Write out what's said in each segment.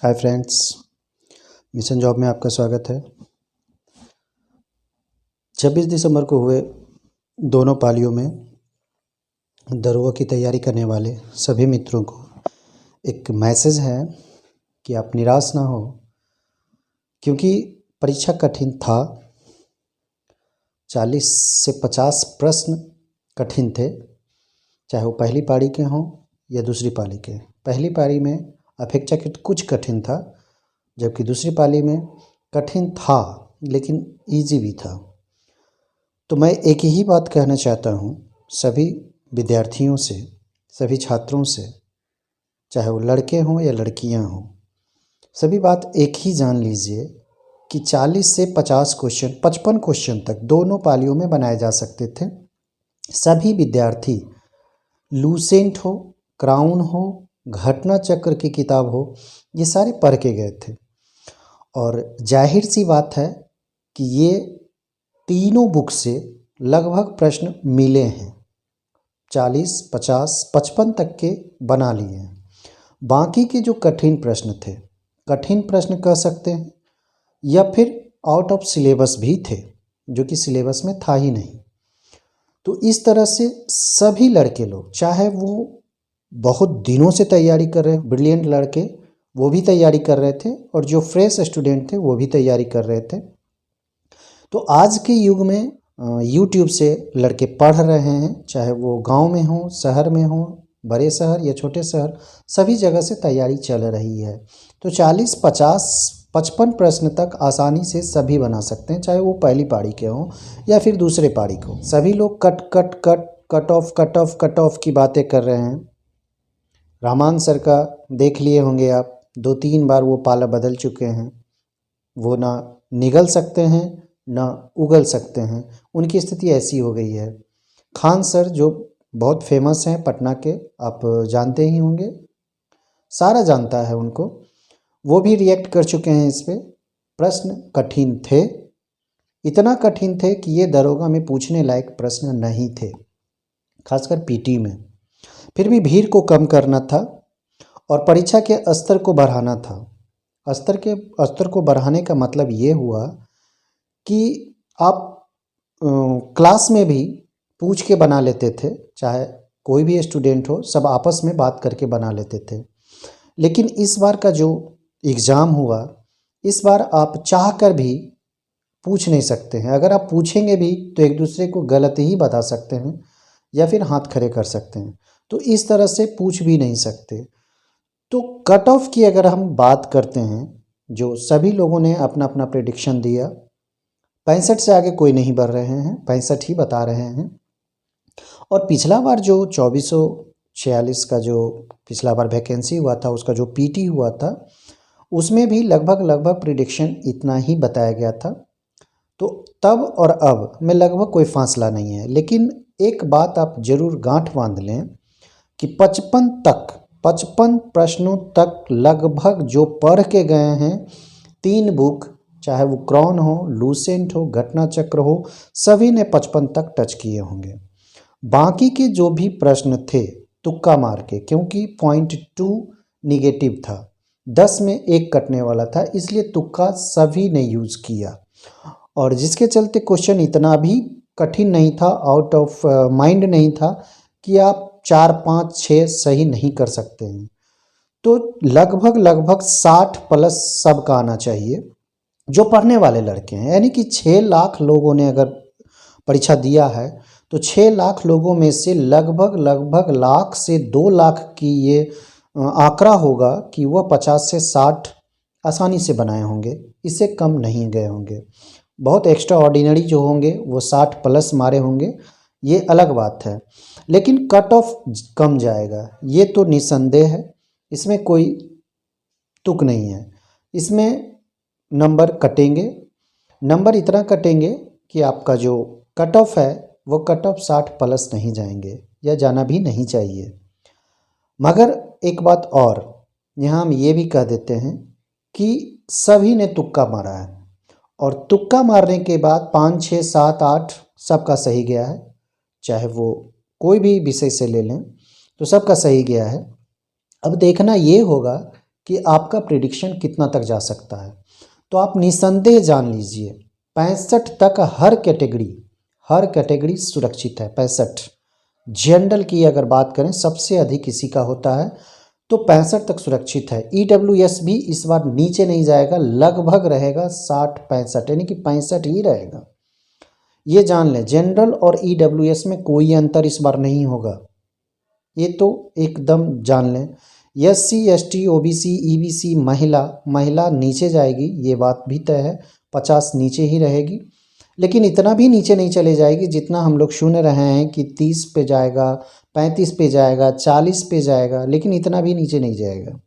Hi friends, mission job में आपका स्वागत है। 26 दिसंबर को हुए दोनों पालियों में दरोगा की तैयारी करने वाले सभी मित्रों को एक मैसेज है कि आप निराश ना हो, क्योंकि परीक्षा कठिन था। 40 से 50 प्रश्न कठिन थे, चाहे वो पहली पारी के हों या दूसरी पाली के। पहली पारी में अपेक्षाकृत कुछ कठिन था, जबकि दूसरी पाली में कठिन था लेकिन इजी भी था। तो मैं एक ही बात कहना चाहता हूँ सभी विद्यार्थियों से, सभी छात्रों से, चाहे वो लड़के हों या लड़कियाँ हों, सभी बात एक ही जान लीजिए कि 40 से 50 क्वेश्चन, 55 क्वेश्चन तक दोनों पालियों में बनाए जा सकते थे। सभी विद्यार्थी लूसेंट हो, क्राउन हो, घटना चक्र की किताब हो, ये सारे पढ़ के गए थे। और जाहिर सी बात है कि ये तीनों बुक से लगभग प्रश्न मिले हैं। 40, 50, 55 तक के बना लिए हैं। बाकी के जो कठिन प्रश्न थे, कठिन प्रश्न कह सकते हैं या फिर आउट ऑफ सिलेबस भी थे, जो कि सिलेबस में था ही नहीं। तो इस तरह से सभी लड़के लोग, चाहे वो बहुत दिनों से तैयारी कर रहे हैं, ब्रिलियंट लड़के वो भी तैयारी कर रहे थे, और जो फ्रेश स्टूडेंट थे वो भी तैयारी कर रहे थे। तो आज के युग में यूट्यूब से लड़के पढ़ रहे हैं, चाहे वो गांव में हो, शहर में हो, बड़े शहर या छोटे शहर, सभी जगह से तैयारी चल रही है। तो 40, 50, 55 प्रश्न तक आसानी से सभी बना सकते हैं, चाहे वो पहली पारी के हों या फिर दूसरे पारी को। सभी लोग कट ऑफ की बातें कर रहे हैं। रहमान सर का देख लिए होंगे आप, 2-3 बार वो पाला बदल चुके हैं। वो ना निगल सकते हैं ना उगल सकते हैं, उनकी स्थिति ऐसी हो गई है। खान सर जो बहुत फेमस हैं पटना के, आप जानते ही होंगे, सारा जानता है उनको, वो भी रिएक्ट कर चुके हैं इस पे। प्रश्न कठिन थे, इतना कठिन थे कि ये दरोगा में पूछने लायक प्रश्न नहीं थे, खासकर पीटी में। फिर भी भीड़ को कम करना था और परीक्षा के स्तर को बढ़ाना था। स्तर को बढ़ाने का मतलब ये हुआ कि आप क्लास में भी पूछ के बना लेते थे, चाहे कोई भी स्टूडेंट हो, सब आपस में बात करके बना लेते थे। लेकिन इस बार का जो एग्ज़ाम हुआ, इस बार आप चाह कर भी पूछ नहीं सकते हैं। अगर आप पूछेंगे भी तो एक दूसरे को गलत ही बता सकते हैं या फिर हाथ खड़े कर सकते हैं, तो इस तरह से पूछ भी नहीं सकते। तो कट ऑफ की अगर हम बात करते हैं, जो सभी लोगों ने अपना अपना प्रेडिक्शन दिया, 65 से आगे कोई नहीं बढ़ रहे हैं, 65 ही बता रहे हैं। और पिछला बार जो 2446 का जो पिछला बार वैकेंसी हुआ था, उसका जो पीटी हुआ था, उसमें भी लगभग प्रिडिक्शन इतना ही बताया गया था। तो तब और अब में लगभग कोई फासला नहीं है। लेकिन एक बात आप जरूर गांठ बांध लें कि 55 प्रश्नों तक लगभग जो पढ़ के गए हैं, 3 बुक, चाहे वो क्राउन हो, लूसेंट हो, घटना चक्र हो, सभी ने 55 तक टच किए होंगे। बाकी के जो भी प्रश्न थे तुक्का मार के, क्योंकि 0.2 निगेटिव था, 10 में 1 कटने वाला था, इसलिए तुक्का सभी ने यूज़ किया। और जिसके चलते क्वेश्चन इतना भी कठिन नहीं था, आउट ऑफ माइंड नहीं था कि आप 4, 5, 6 सही नहीं कर सकते हैं। तो लगभग 60 प्लस सबका आना चाहिए जो पढ़ने वाले लड़के हैं। यानी कि 6 लाख लोगों ने अगर परीक्षा दिया है, तो 6 लाख लोगों में से लगभग लाख से 2 लाख की ये आंकड़ा होगा कि वह 50 से 60 आसानी से बनाए होंगे, इससे कम नहीं गए होंगे। बहुत एक्स्ट्रा ऑर्डिनरी जो होंगे वो 60 प्लस मारे होंगे, ये अलग बात है। लेकिन कट ऑफ कम जाएगा, ये तो निसंदेह है, इसमें कोई तुक नहीं है। इसमें नंबर कटेंगे, नंबर इतना कटेंगे कि आपका जो कट ऑफ है वो कट ऑफ 60 प्लस नहीं जाएंगे, या जाना भी नहीं चाहिए। मगर एक बात और यहाँ हम ये भी कह देते हैं कि सभी ने तुक्का मारा है, और तुक्का मारने के बाद 5, 6, 7, 8 सबका सही गया है। चाहे वो कोई भी विषय से ले लें तो सबका सही गया है। अब देखना ये होगा कि आपका प्रिडिक्शन कितना तक जा सकता है। तो आप निसंदेह जान लीजिए 65 तक हर कैटेगरी सुरक्षित है। 65 जनरल की अगर बात करें सबसे अधिक किसी का होता है, तो 65 तक सुरक्षित है। EWS भी इस बार नीचे नहीं जाएगा, लगभग रहेगा 60-65 यानी कि 65 ही रहेगा। ये जान लें, जनरल और EWS में कोई अंतर इस बार नहीं होगा, ये तो एकदम जान लें। SC ST OBC EBC महिला नीचे जाएगी, ये बात भी तय है, 50 नीचे ही रहेगी। लेकिन इतना भी नीचे नहीं चले जाएगी जितना हम लोग सुन रहे हैं कि 30 पे जाएगा, 35 पे जाएगा, 40 पे जाएगा, लेकिन इतना भी नीचे नहीं जाएगा।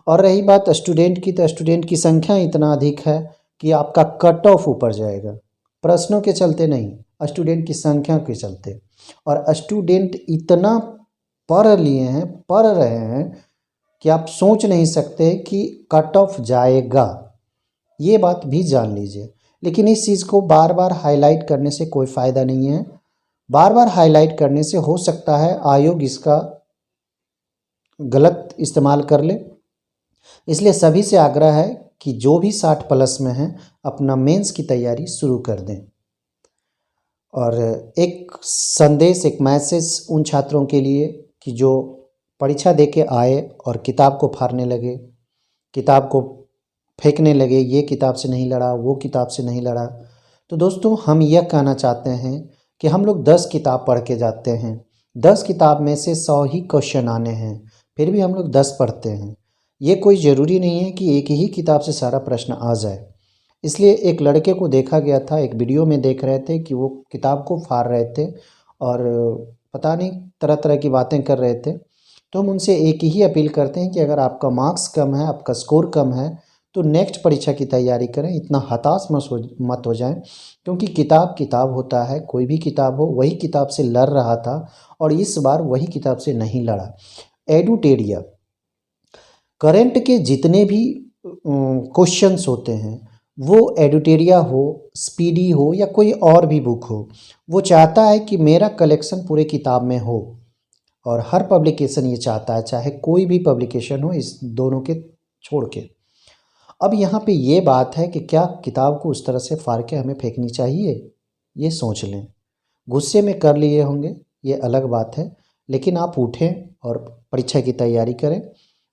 और रही बात स्टूडेंट की, तो स्टूडेंट की संख्या इतना अधिक है कि आपका कट ऑफ ऊपर जाएगा, प्रश्नों के चलते नहीं, स्टूडेंट की संख्या के चलते। और स्टूडेंट इतना पढ़ रहे हैं कि आप सोच नहीं सकते कि कट ऑफ जाएगा, ये बात भी जान लीजिए। लेकिन इस चीज़ को बार बार हाईलाइट करने से कोई फ़ायदा नहीं है। बार बार हाईलाइट करने से हो सकता है आयोग इसका गलत इस्तेमाल कर ले। इसलिए सभी से आग्रह है कि जो भी 60 प्लस में हैं अपना मेंस की तैयारी शुरू कर दें। और एक संदेश, एक मैसेज उन छात्रों के लिए कि जो परीक्षा दे के आए और किताब को फाड़ने लगे, किताब को फेंकने लगे, ये किताब से नहीं लड़ा, वो किताब से नहीं लड़ा। तो दोस्तों हम यह कहना चाहते हैं कि हम लोग 10 किताब पढ़ के जाते हैं, 10 किताब में से 100 ही क्वेश्चन आने हैं, फिर भी हम लोग 10 पढ़ते हैं। ये कोई ज़रूरी नहीं है कि एक ही किताब से सारा प्रश्न आ जाए। इसलिए एक लड़के को देखा गया था, एक वीडियो में देख रहे थे कि वो किताब को फाड़ रहे थे और पता नहीं तरह तरह की बातें कर रहे थे। तो हम उनसे एक ही अपील करते हैं कि अगर आपका मार्क्स कम है, आपका स्कोर कम है, तो नेक्स्ट परीक्षा की तैयारी करें, इतना हताश मत हो जाएं। क्योंकि किताब होता है, कोई भी किताब हो, वही किताब से लड़ रहा था और इस बार वही किताब से नहीं लड़ा। एडुटेरिया करंट के जितने भी क्वेश्चंस होते हैं, वो एडुटेरिया हो, स्पीडी हो या कोई और भी बुक हो, वो चाहता है कि मेरा कलेक्शन पूरे किताब में हो। और हर पब्लिकेशन ये चाहता है, चाहे कोई भी पब्लिकेशन हो, इस दोनों के छोड़ के। अब यहाँ पे ये बात है कि क्या किताब को उस तरह से फाड़ के हमें फेंकनी चाहिए, ये सोच लें। गुस्से में कर लिए होंगे, ये अलग बात है, लेकिन आप उठें और परीक्षा की तैयारी करें।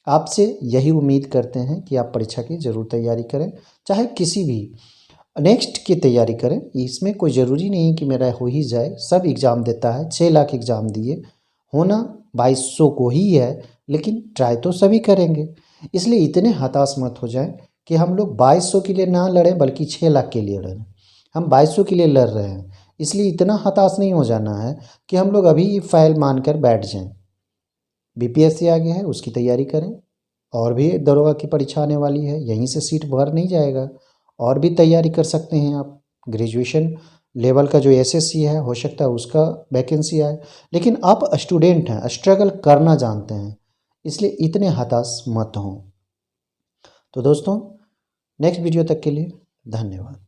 आपसे यही उम्मीद करते हैं कि आप परीक्षा की ज़रूर तैयारी करें, चाहे किसी भी नेक्स्ट की तैयारी करें। इसमें कोई ज़रूरी नहीं कि मेरा हो ही जाए, सब एग्ज़ाम देता है, 6 लाख एग्ज़ाम दिए, होना 2200 को ही है, लेकिन ट्राई तो सभी करेंगे। इसलिए इतने हताश मत हो जाएं कि हम लोग 2200 के लिए ना लड़ें बल्कि 6 लाख के लिए लड़ें। हम 2200 के लिए लड़ रहे हैं, इसलिए इतना हताश नहीं हो जाना है कि हम लोग अभी फाइल मानकर बैठ जाएं। BPSC आ गया है, उसकी तैयारी करें। और भी दरोगा की परीक्षा आने वाली है, यहीं से सीट भर नहीं जाएगा, और भी तैयारी कर सकते हैं आप। ग्रेजुएशन लेवल का जो SSC है, हो सकता है उसका वैकेंसी आए। लेकिन आप स्टूडेंट हैं, स्ट्रगल करना जानते हैं, इसलिए इतने हताश मत हों। तो दोस्तों नेक्स्ट वीडियो तक के लिए धन्यवाद।